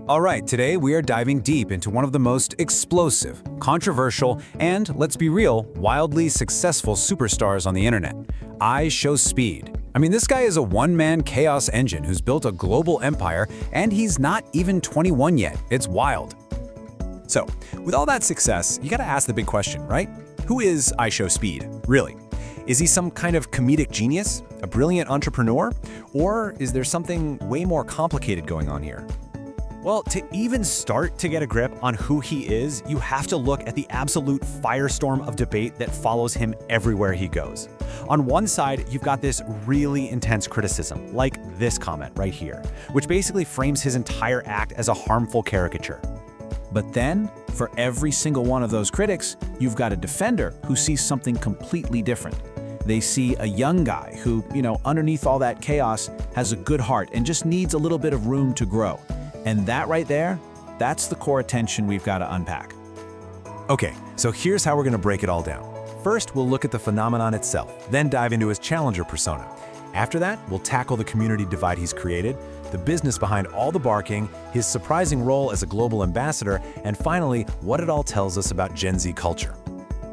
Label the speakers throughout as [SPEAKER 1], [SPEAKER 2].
[SPEAKER 1] All right, today we are diving deep into one of the most explosive, controversial, and, let's be real, wildly successful superstars on the internet, IShowSpeed. I mean, this guy is a one-man chaos engine who's built a global empire, and he's not even 21 yet. It's wild.
[SPEAKER 2] So, with all that success, you gotta ask the big question, right? Who is IShowSpeed, really? Is he some kind of comedic genius, a brilliant entrepreneur, or is there something way more complicated going on here? Well, to even start to get a grip on who he is, you have to look at the absolute firestorm of debate that follows him everywhere he goes. On one side, you've got this really intense criticism, like this comment right here, which basically frames his entire act as a harmful caricature.
[SPEAKER 1] But then, for every single one of those critics, you've got a defender who sees something completely different. They see a young guy who, underneath all that chaos, has a good heart and just needs a little bit of room to grow. And that right there, that's the core tension we've got to unpack.
[SPEAKER 2] Okay, so here's how we're gonna break it all down. First, we'll look at the phenomenon itself, then dive into his challenger persona. After that, we'll tackle the community divide he's created, the business behind all the barking, his surprising role as a global ambassador, and finally, what it all tells us about Gen Z culture.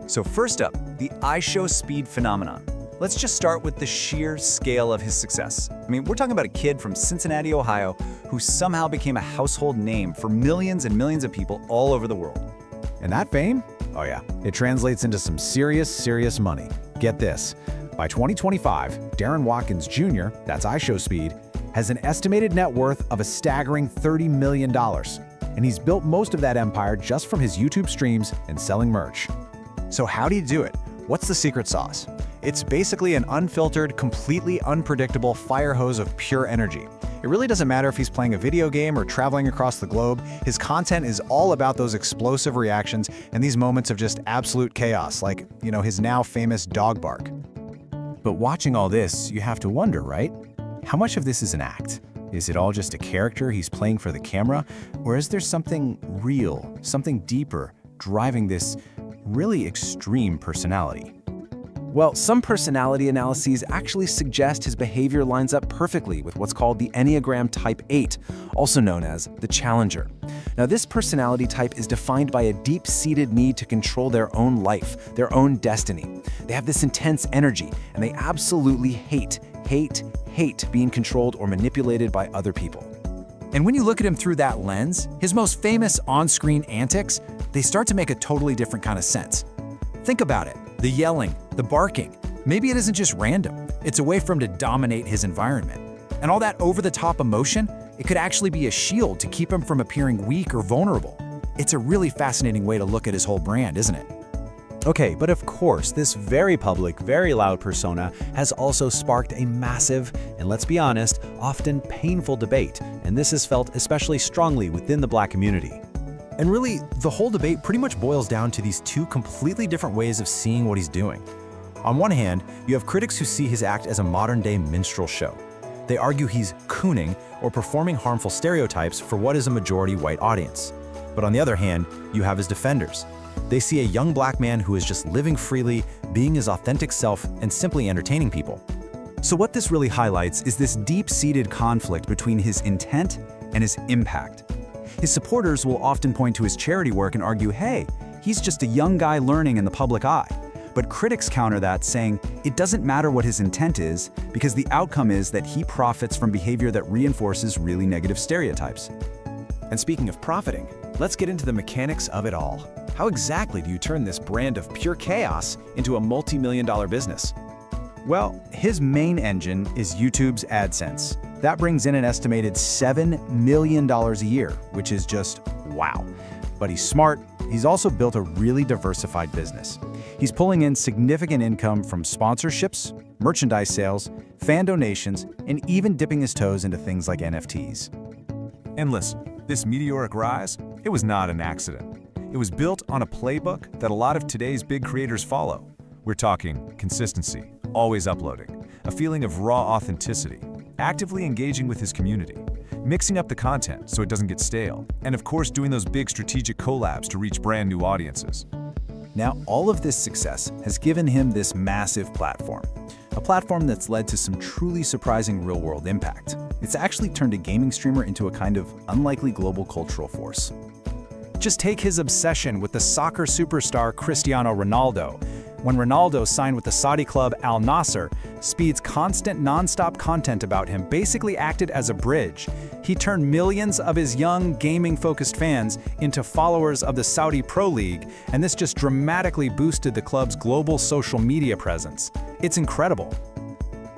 [SPEAKER 3] So first up, the IShowSpeed phenomenon. Let's just start with the sheer scale of his success. I mean, we're talking about a kid from Cincinnati, Ohio, who somehow became a household name for millions and millions of people all over the world.
[SPEAKER 1] And that fame? Oh yeah, it translates into some serious money. Get this, by 2025, Darren Watkins Jr., that's IShowSpeed, has an estimated net worth of a staggering $30 million. And he's built most of that empire just from his YouTube streams and selling merch.
[SPEAKER 3] So how do you do it? What's the secret sauce? It's basically an unfiltered, completely unpredictable fire hose of pure energy. It really doesn't matter if he's playing a video game or traveling across the globe. His content is all about those explosive reactions and these moments of just absolute chaos, like, his now famous dog bark.
[SPEAKER 1] But watching all this, you have to wonder, right? How much of this is an act? Is it all just a character he's playing for the camera? Or is there something real, something deeper, driving this really extreme personality? Well, some personality analyses actually suggest his behavior lines up perfectly with what's called the Enneagram Type 8, also known as the Challenger. Now, this personality type is defined by a deep-seated need to control their own life, their own destiny. They have this intense energy, and they absolutely hate being controlled or manipulated by other people. And when you look at him through that lens, his most famous on-screen antics, they start to make a totally different kind of sense. Think about it. The yelling, the barking. Maybe it isn't just random. It's a way for him to dominate his environment. And all that over-the-top emotion, it could actually be a shield to keep him from appearing weak or vulnerable. It's a really fascinating way to look at his whole brand, isn't it?
[SPEAKER 2] Okay, but of course, this very public, very loud persona has also sparked a massive, and let's be honest, often painful debate, and this is felt especially strongly within the Black community. And really, the whole debate pretty much boils down to these two completely different ways of seeing what he's doing. On one hand, you have critics who see his act as a modern-day minstrel show. They argue he's cooning or performing harmful stereotypes for what is a majority white audience. But on the other hand, you have his defenders. They see a young Black man who is just living freely, being his authentic self, and simply entertaining people.
[SPEAKER 1] So what this really highlights is this deep-seated conflict between his intent and his impact. His supporters will often point to his charity work and argue, hey, he's just a young guy learning in the public eye. But critics counter that, saying it doesn't matter what his intent is, because the outcome is that he profits from behavior that reinforces really negative stereotypes.
[SPEAKER 2] And speaking of profiting, let's get into the mechanics of it all. How exactly do you turn this brand of pure chaos into a multi-million-dollar business?
[SPEAKER 3] Well, his main engine is YouTube's AdSense. That brings in an estimated $7 million a year, which is just wow. But he's smart. He's also built a really diversified business. He's pulling in significant income from sponsorships, merchandise sales, fan donations, and even dipping his toes into things like NFTs.
[SPEAKER 4] And listen, this meteoric rise, it was not an accident. It was built on a playbook that a lot of today's big creators follow. We're talking consistency, always uploading, a feeling of raw authenticity, actively engaging with his community, mixing up the content so it doesn't get stale, and of course doing those big strategic collabs to reach brand new audiences.
[SPEAKER 1] Now, all of this success has given him this massive platform, a platform that's led to some truly surprising real-world impact.
[SPEAKER 3] It's actually turned a gaming streamer into a kind of unlikely global cultural force.
[SPEAKER 2] Just take his obsession with the soccer superstar Cristiano Ronaldo. When Ronaldo signed with the Saudi club Al Nassr, Speed's constant non-stop content about him basically acted as a bridge. He turned millions of his young, gaming-focused fans into followers of the Saudi Pro League, and this just dramatically boosted the club's global social media presence. It's incredible.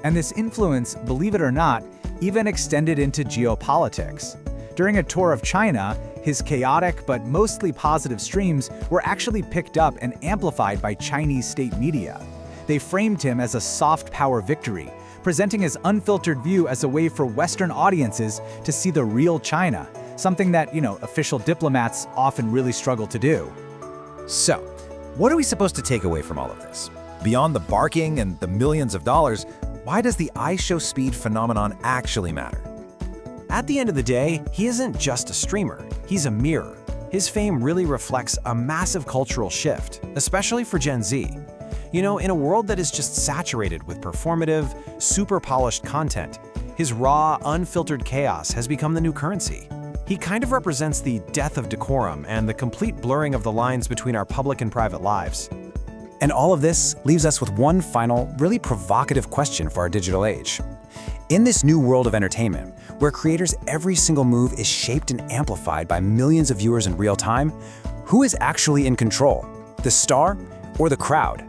[SPEAKER 3] And this influence, believe it or not, even extended into geopolitics. During a tour of China, his chaotic but mostly positive streams were actually picked up and amplified by Chinese state media. They framed him as a soft power victory, presenting his unfiltered view as a way for Western audiences to see the real China, something that, official diplomats often really struggle to do.
[SPEAKER 1] So, what are we supposed to take away from all of this? Beyond the barking and the millions of dollars, why does the IShowSpeed phenomenon actually matter? At the end of the day, he isn't just a streamer, he's a mirror. His fame really reflects a massive cultural shift, especially for Gen Z. In a world that is just saturated with performative, super polished content, his raw, unfiltered chaos has become the new currency. He kind of represents the death of decorum and the complete blurring of the lines between our public and private lives. And all of this leaves us with one final, really provocative question for our digital age. In this new world of entertainment, where creators' every single move is shaped and amplified by millions of viewers in real time, who is actually in control? The star or the crowd?